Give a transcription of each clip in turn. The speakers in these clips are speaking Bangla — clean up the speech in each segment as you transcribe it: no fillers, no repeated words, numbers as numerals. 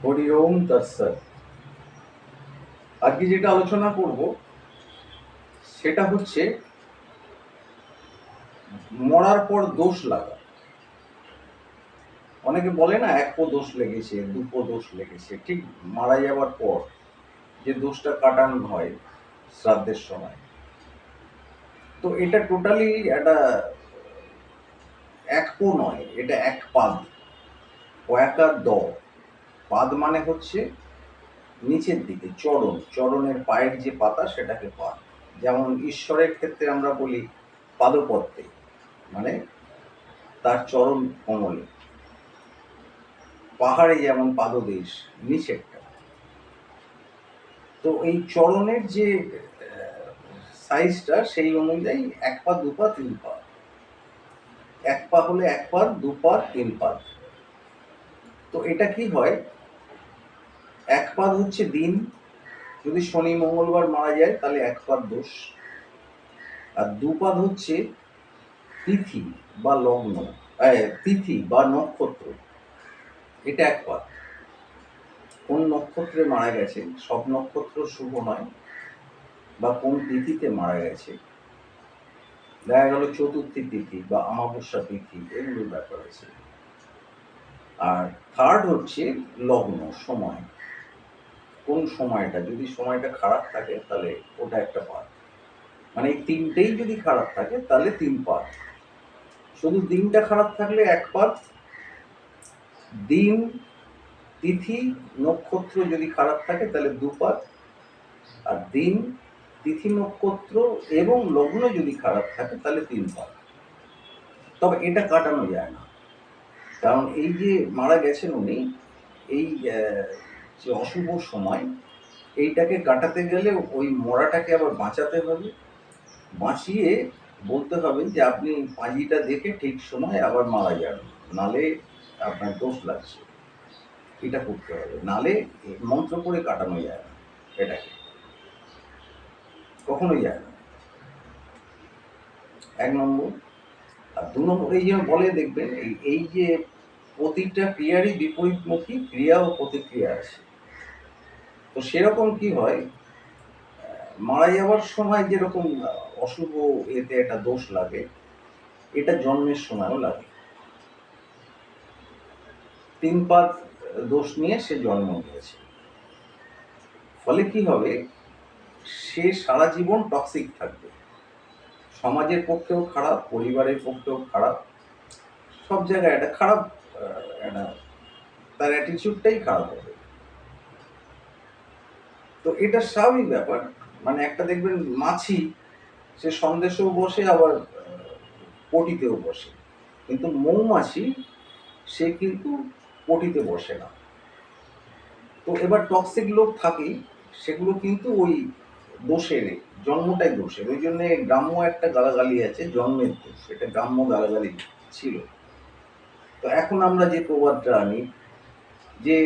হরি ওম তৎসৎ। আজকে যেটা আলোচনা করব সেটা হচ্ছে মরার পর দোষ লাগা। অনেকে বলে না, এক পো দোষ লেগেছে, দুপো দোষ লেগেছে। ঠিক মারা যাওয়ার পর যে দোষটা কাটানো হয় শ্রাদ্ধের সময়, তো এটা টোটালি একটা এক পো নয়, এটা এক পাদ। পয়াকার দ, পাদ মানে হচ্ছে নিচের দিকে চরণ, চরণের পায়ের যে পাতা সেটাকে পাদ। যেমন ঈশ্বরের ক্ষেত্রে আমরা বলি পাদপদ্মে, মানে তার চরণ কমলে। পাহাড়ে যেমন পাদদেশ নিচেরটা, তো এই চরণের যে সাইজটা সেই অনুযায়ী এক পা, দু পা, তিন পা। এক পা হলে এক পা, দু পা, তিন পা। তো এটা কি হয়, এক পাদ হচ্ছে দিন, যদি শনি মঙ্গলবার মারা যায় তাহলে এক পাদ দোষ। আর দু পাদ হচ্ছে তিথি বা লগ্ন, তিথি বা নক্ষত্র, এটা এক পাদ। কোন নক্ষত্রে মারা গেছে, সব নক্ষত্র শুভ নয়, বা কোন তিথিতে মারা গেছে, দেখা গেল চতুর্থী তিথি বা অমাবস্যা তিথি, এগুলোর ব্যাপার আছে। আর থার্ড হচ্ছে লগ্ন, সময়, কোন সময়টা, যদি সময়টা খারাপ থাকে তাহলে ওটা একটা পাদ। মানে এই তিনটেই যদি খারাপ থাকে তাহলে তিন পাদ। শুধু দিনটা খারাপ থাকলে এক পাদ। দিন, তিথি, নক্ষত্র যদি খারাপ থাকে তাহলে দু পাদ। আর দিন, তিথি, নক্ষত্র এবং লগ্ন যদি খারাপ থাকে তাহলে তিন পাদ। তবে এটা কাটানো যায় না, কারণ এই যে মারা গেছেন উনি, এই যে অশুভ সময়, এইটাকে কাটাতে গেলে ওই মরাটাকে আবার বাঁচাতে হবে। বাঁচিয়ে বলতে হবে যে আপনি পাঁজিটা দেখে ঠিক সময় আবার মারা যান, নালে আপনার দোষ লাগছে। এটা করতে হবে, নালে মন্ত্র করে কাটানো যায় না, এটাকে কখনোই যায় না। এক নম্বর। আর দু নম্বর, এই যে বলে দেখবেন, এই যে প্রতিটা ক্রিয়ারই বিপরীতমুখী ক্রিয়া ও প্রতিক্রিয়া আছে। তো সেরকম কি হয়, মারা যাওয়ার সময় যেরকম অশুভ এতে একটা দোষ লাগে, এটা জন্মের সময়ও লাগে। তিন পাদ দোষ নিয়ে সে জন্ম নিয়েছে। ফলে কি হবে, সে সারা জীবন টক্সিক থাকবে। সমাজের পক্ষেও খারাপ, পরিবারের পক্ষেও খারাপ, সব জায়গায় একটা খারাপ, একটা তার অ্যাটিটিউডটাই খারাপ হবে। তো এটা স্বাভাবিক ব্যাপার। মানে একটা দেখবেন মাছি, সে সন্দেশেও বসে আবার পটিতেও বসে, কিন্তু মৌমাছি সে কিন্তু পটিতে বসে না। তো এবার টক্সিক লোক থাকেই, সেগুলো কিন্তু ওই দোষের, জন্মটাই দোষের। ওই জন্য গ্রাম্য একটা গালাগালি আছে, জন্মের দোষ, এটা গ্রাম্য গালাগালি ছিল। তো এখন আমরা যে প্রবাদটা আনি যে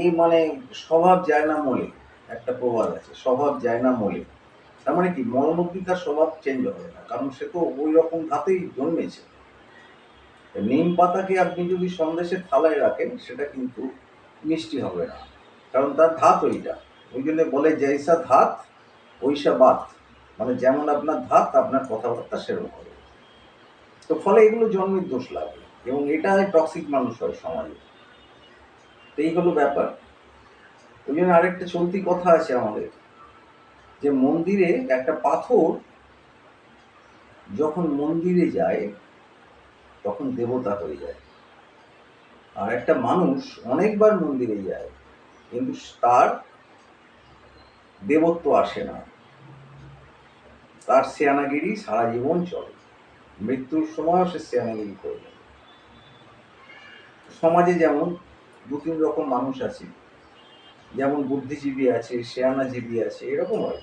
এই মানে স্বভাব যায় না মলে, একটা প্রবাদ আছে, স্বভাব যায় না মলে। তার মানে কি, মরণোব্দি তার স্বভাব চেঞ্জ হবে না, কারণ সে তো ওই রকম ধাতেই জন্মেছে। নিম পাতাকে আপনি যদি সন্দেশের থালায় রাখেন, সেটা কিন্তু মিষ্টি হবে না, কারণ তার ধাত ওইটা। ওই জন্য বলে জৈসা ধাত ওইসা বাত, মানে যেমন আপনার ধাত আপনার কথাবার্তা সেরকম হবে। তো ফলে এগুলো জন্মের দোষ লাগে, এবং এটা টক্সিক মানুষ হয় সমাজে। তো এই হলো ব্যাপার। ওই জন্য আরেকটা চলতি কথা আছে আমাদের, যে মন্দিরে একটা পাথর যখন মন্দিরে যায় তখন দেবতা হয়ে যায়। আর একটা মানুষ অনেকবার মন্দিরে যায় কিন্তু তার দেবত্ব আসে না, তার সেয়ানাগিরি সারা জীবন চলে, মৃত্যুর সময়ও সে সেয়ানাগিরি করবে। সমাজে যেমন দু তিন রকম মানুষ আছে, যেমন বুদ্ধিজীবী আছে, সেয়ানাজীবী আছে, এরকম হয়।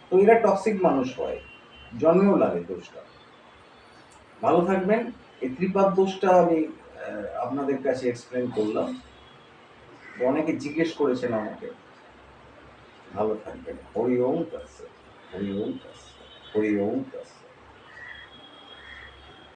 তো এরা টক্সিক মানুষ হয়, জন্মেও লাগে দোষটা। ভালো থাকবেন। এই ত্রিপাদ দোষটা আমি আপনাদের কাছে এক্সপ্লেন করলাম, অনেকে জিজ্ঞেস করেছেন আমাকে। ভালো থাকবেন। হরি ওম তৎসৎ, হরি ওম তৎসৎ, হরি ওম তৎসৎ।